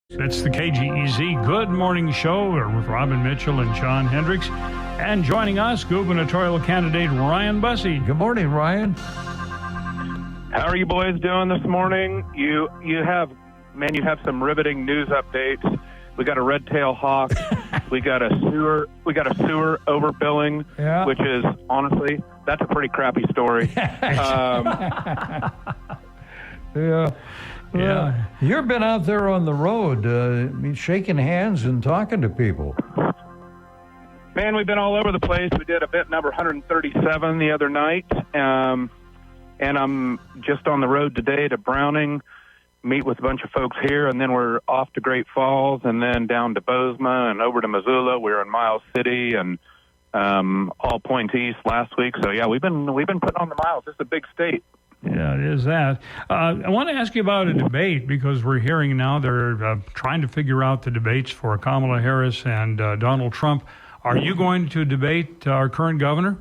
It's the KGEZ Good Morning Show with Robin Mitchell and John Hendricks. And joining us, gubernatorial candidate Ryan Busse. Good morning, Ryan. How are you boys doing this morning? You have some riveting news updates. We got a red-tailed hawk. we got a sewer overbilling, which is honestly, that's a pretty crappy story. Yeah. You've been out there on the road, shaking hands and talking to people. Man, we've been all over the place. We did event number 137 the other night, and I'm just on the road today to Browning, meet with a bunch of folks here, and then we're off to Great Falls, and then down to Bozeman and over to Missoula. We're in Miles City and all points east last week. So yeah, we've been putting on the miles. It's a big state. Yeah, it is that. I want to ask you about a debate because we're hearing now they're trying to figure out the debates for Kamala Harris and Donald Trump. Are you going to debate our current governor?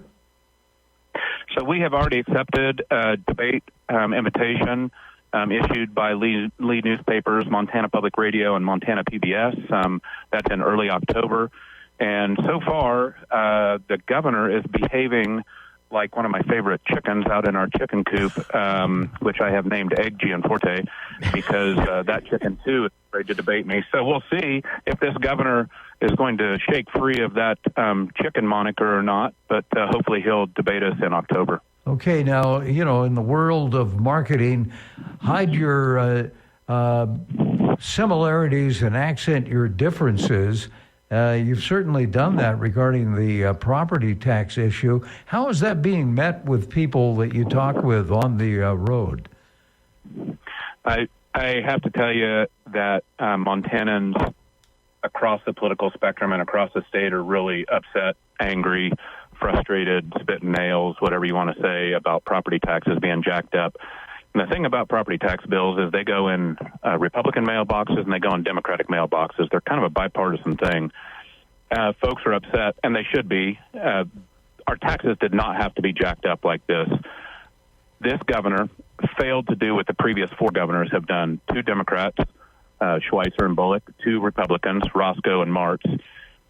So we have already accepted a debate invitation issued by lead newspapers, Montana Public Radio and Montana PBS. That's in early October. And so far, the governor is behaving like one of my favorite chickens out in our chicken coop, which I have named Egg Gianforte, because that chicken, too, is afraid to debate me. So we'll see if this governor is going to shake free of that chicken moniker or not, but hopefully he'll debate us in October. Okay, now, in the world of marketing, hide your similarities and accent your differences. You've certainly done that regarding the property tax issue. How is that being met with people that you talk with on the road? I have to tell you that Montanans across the political spectrum and across the state are really upset, angry, frustrated, spitting nails, whatever you want to say about property taxes being jacked up. And the thing about property tax bills is they go in Republican mailboxes and they go in Democratic mailboxes. They're kind of a bipartisan thing. Folks are upset, and they should be. Our taxes did not have to be jacked up like this. This governor failed to do what the previous four governors have done. Two Democrats, Schweitzer and Bullock, two Republicans, Roscoe and Martz.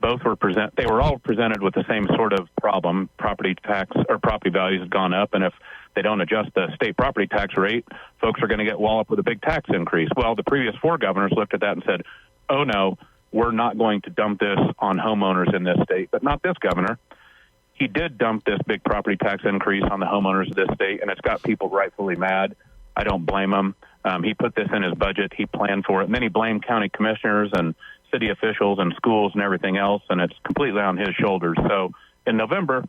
They were all presented with the same sort of problem. Property tax or property values have gone up, and if they don't adjust the state property tax rate, folks are going to get walloped with a big tax increase. Well, the previous four governors looked at that and said, oh no, we're not going to dump this on homeowners in this state. But not this governor. He did dump this big property tax increase on the homeowners of this state, and it's got people rightfully mad. I don't blame him. He put this in his budget. He planned for it. And then he blamed county commissioners and city officials and schools and everything else, and it's completely on his shoulders. So in November,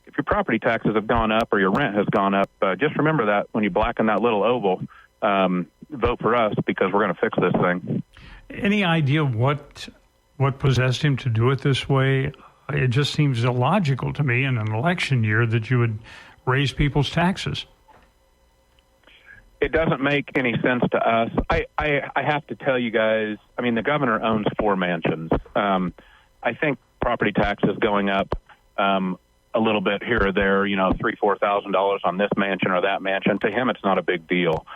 if your property taxes have gone up or your rent has gone up, just remember that when you blacken that little oval, vote for us because we're going to fix this thing. Any idea what possessed him to do it this way? It just seems illogical to me in an election year that you would raise people's taxes. It doesn't make any sense to us. I have to tell you guys, I mean, the governor owns four mansions. I think property taxes going up a little bit here or there, $3,000-$4,000 on this mansion or that mansion. To him, it's not a big deal.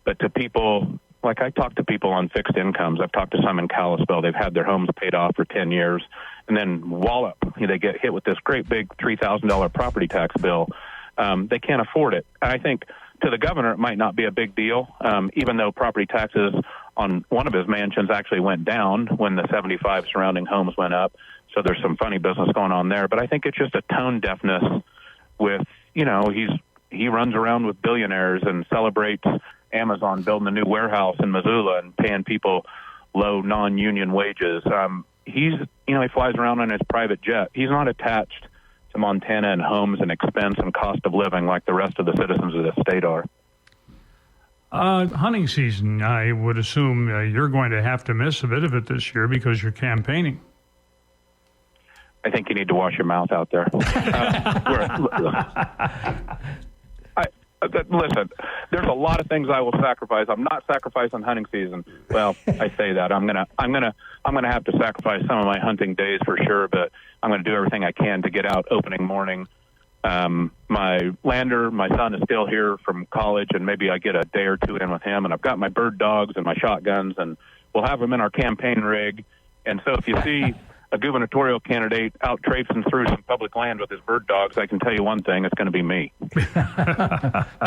But to people, like I talk to people on fixed incomes. I've talked to some in Kalispell. They've had their homes paid off for 10 years. And then wallop, they get hit with this great big $3,000 property tax bill. They can't afford it. I think to the governor, it might not be a big deal, even though property taxes on one of his mansions actually went down when the 75 surrounding homes went up. So there's some funny business going on there. But I think it's just a tone deafness with, he runs around with billionaires and celebrates Amazon building a new warehouse in Missoula and paying people low non-union wages. He flies around on his private jet. He's not attached to Montana and homes and expense and cost of living like the rest of the citizens of this state are. Hunting season, I would assume you're going to have to miss a bit of it this year because you're campaigning. I think you need to wash your mouth out there. Listen, there's a lot of things I will sacrifice. I'm not sacrificing hunting season. Well, I say that I'm gonna have to sacrifice some of my hunting days for sure, but I'm gonna do everything I can to get out opening morning. My lander, my son is still here from college, and maybe I get a day or two in with him. And I've got my bird dogs and my shotguns, and we'll have them in our campaign rig. And so if you see a gubernatorial candidate out traipsing through some public land with his bird dogs, I can tell you one thing: it's going to be me.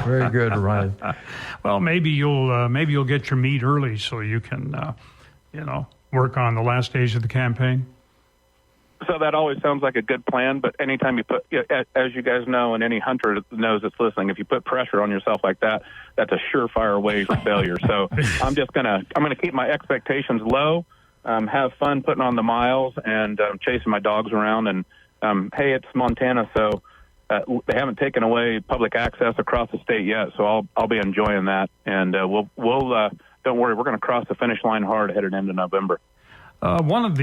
Very good, Ryan. Well, maybe you'll get your meat early so you can, work on the last days of the campaign. So that always sounds like a good plan, but anytime you put, as you guys know, and any hunter knows that's listening, if you put pressure on yourself like that, that's a surefire way for failure. So I'm gonna keep my expectations low, have fun putting on the miles and chasing my dogs around. And hey, it's Montana, so they haven't taken away public access across the state yet, so I'll be enjoying that. And we'll don't worry, we're going to cross the finish line hard headed into November. One of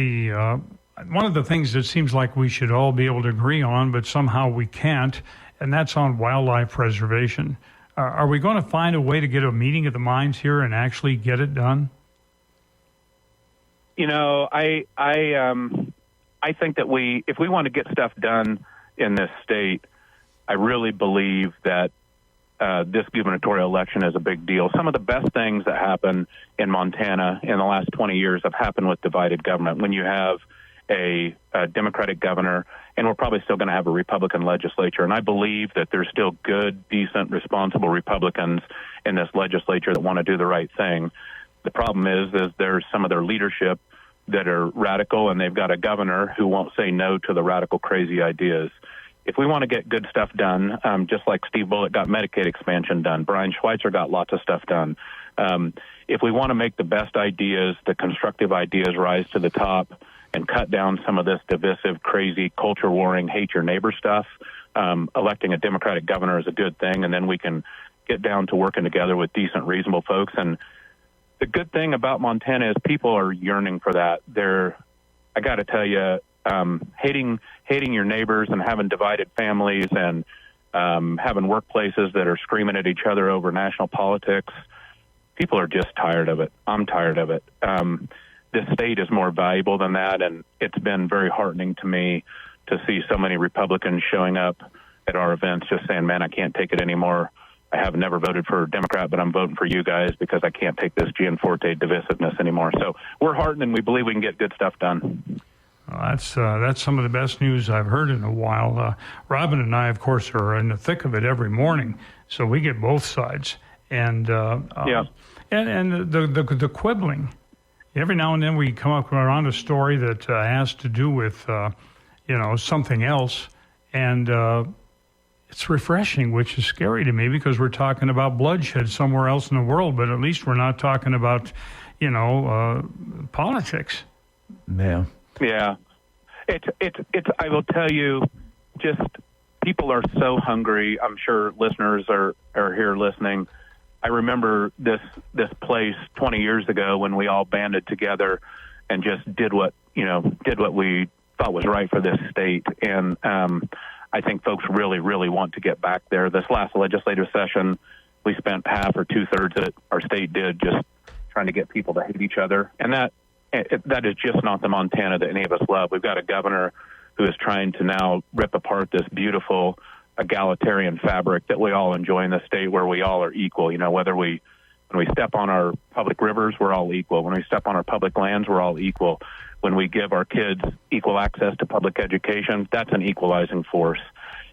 the things that seems like we should all be able to agree on, but somehow we can't, and that's on wildlife preservation. Are we going to find a way to get a meeting of the minds here and actually get it done? I think that if we want to get stuff done in this state, I really believe that this gubernatorial election is a big deal. Some of the best things that happen in Montana in the last 20 years have happened with divided government. When you have a Democratic governor, and we're probably still going to have a Republican legislature. And I believe that there's still good, decent, responsible Republicans in this legislature that want to do the right thing. The problem is there's some of their leadership that are radical, and they've got a governor who won't say no to the radical, crazy ideas. If we want to get good stuff done, just like Steve Bullock got Medicaid expansion done, Brian Schweitzer got lots of stuff done. If we want to make the best ideas, the constructive ideas rise to the top, and cut down some of this divisive, crazy, culture-warring, hate-your-neighbor stuff, electing a Democratic governor is a good thing, and then we can get down to working together with decent, reasonable folks. And the good thing about Montana is people are yearning for that. I got to tell you, hating your neighbors and having divided families and having workplaces that are screaming at each other over national politics, people are just tired of it. I'm tired of it. This state is more valuable than that, and it's been very heartening to me to see so many Republicans showing up at our events just saying, man, I can't take it anymore. I have never voted for a Democrat, but I'm voting for you guys because I can't take this Gianforte divisiveness anymore. So we're heartened, and we believe we can get good stuff done. Well, that's some of the best news I've heard in a while. Robin and I, of course, are in the thick of it every morning, so we get both sides. And and the quibbling. Every now and then we come up around a story that has to do with, something else, and it's refreshing, which is scary to me because we're talking about bloodshed somewhere else in the world, but at least we're not talking about, politics. Yeah. Yeah. It's. I will tell you, just people are so hungry. I'm sure listeners are here listening. I remember this place 20 years ago when we all banded together and just did what we thought was right for this state. And I think folks really, really want to get back there. This last legislative session, we spent half or two-thirds of it, our state did, just trying to get people to hate each other. And that is just not the Montana that any of us love. We've got a governor who is trying to now rip apart this beautiful egalitarian fabric that we all enjoy in the state where we all are equal. When we step on our public rivers, we're all equal. When we step on our public lands, we're all equal. When we give our kids equal access to public education, that's an equalizing force.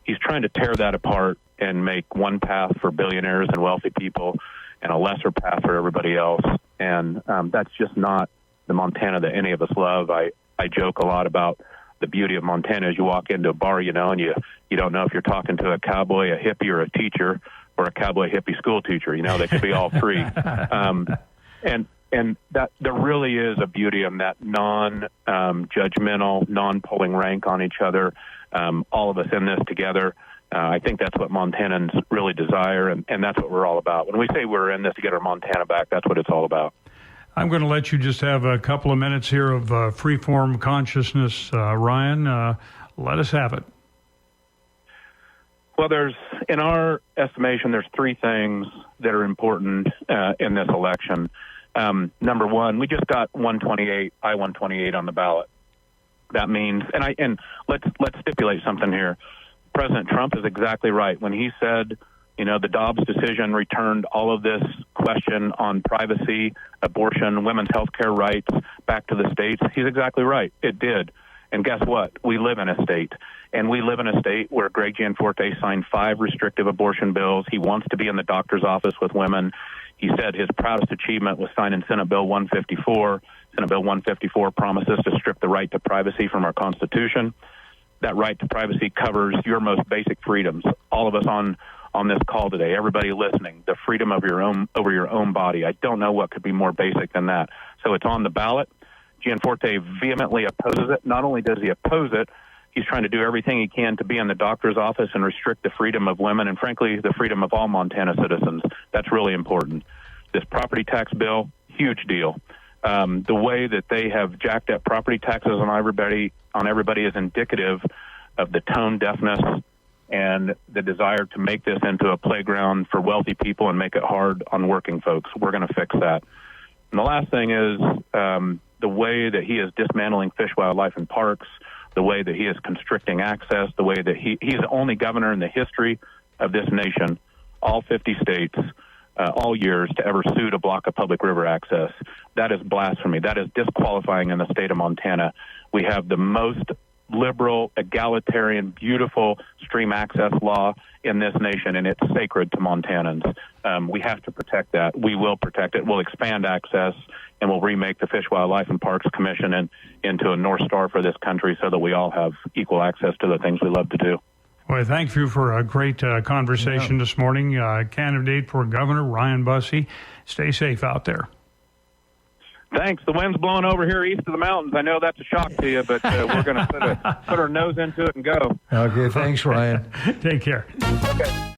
He's trying to tear that apart and make one path for billionaires and wealthy people and a lesser path for everybody else. And that's just not the Montana that any of us love. I joke a lot about the beauty of Montana as you walk into a bar, and you don't know if you're talking to a cowboy, a hippie, or a teacher, or a cowboy, hippie school teacher. They could be all three. And that there really is a beauty in that non-judgmental, non-pulling rank on each other. All of us in this together. I think that's what Montanans really desire, and that's what we're all about. When we say we're in this to get our Montana back, that's what it's all about. I'm going to let you just have a couple of minutes here of freeform consciousness, Ryan. Let us have it. Well, in our estimation, there's three things that are important in this election. Number one, we just got I-128 on the ballot. That means, and let's stipulate something here. President Trump is exactly right when he said The Dobbs decision returned all of this question on privacy, abortion, women's health care rights back to the states. He's exactly right. It did. And guess what? We live in a state. And we live in a state where Greg Gianforte signed 5 restrictive abortion bills. He wants to be in the doctor's office with women. He said his proudest achievement was signing Senate Bill 154. Senate Bill 154 promises to strip the right to privacy from our Constitution. That right to privacy covers your most basic freedoms. All of us on this call today, everybody listening, the freedom of over your own body. I don't know what could be more basic than that. So it's on the ballot. Gianforte vehemently opposes it. Not only does he oppose it, he's trying to do everything he can to be in the doctor's office and restrict the freedom of women and, frankly, the freedom of all Montana citizens. That's really important. This property tax bill, huge deal. The way that they have jacked up property taxes on everybody is indicative of the tone deafness and the desire to make this into a playground for wealthy people and make it hard on working folks. We're going to fix that. And the last thing is the way that he is dismantling fish, wildlife, and parks, the way that he is constricting access, the way that he's the only governor in the history of this nation, all 50 states, all years, to ever sue to block a public river access. That is blasphemy. That is disqualifying in the state of Montana. We have the most liberal, egalitarian, beautiful stream access law in this nation, and it's sacred to Montanans. We have to protect that. We will protect it. We'll expand access, and we'll remake the Fish, Wildlife, and Parks Commission into a North Star for this country so that we all have equal access to the things we love to do. Well, thank you for a great conversation this morning. Candidate for governor, Ryan Busse. Stay safe out there. Thanks. The wind's blowing over here east of the mountains. I know that's a shock to you, but we're going to put our nose into it and go. Okay, thanks, Ryan. Take care. Okay.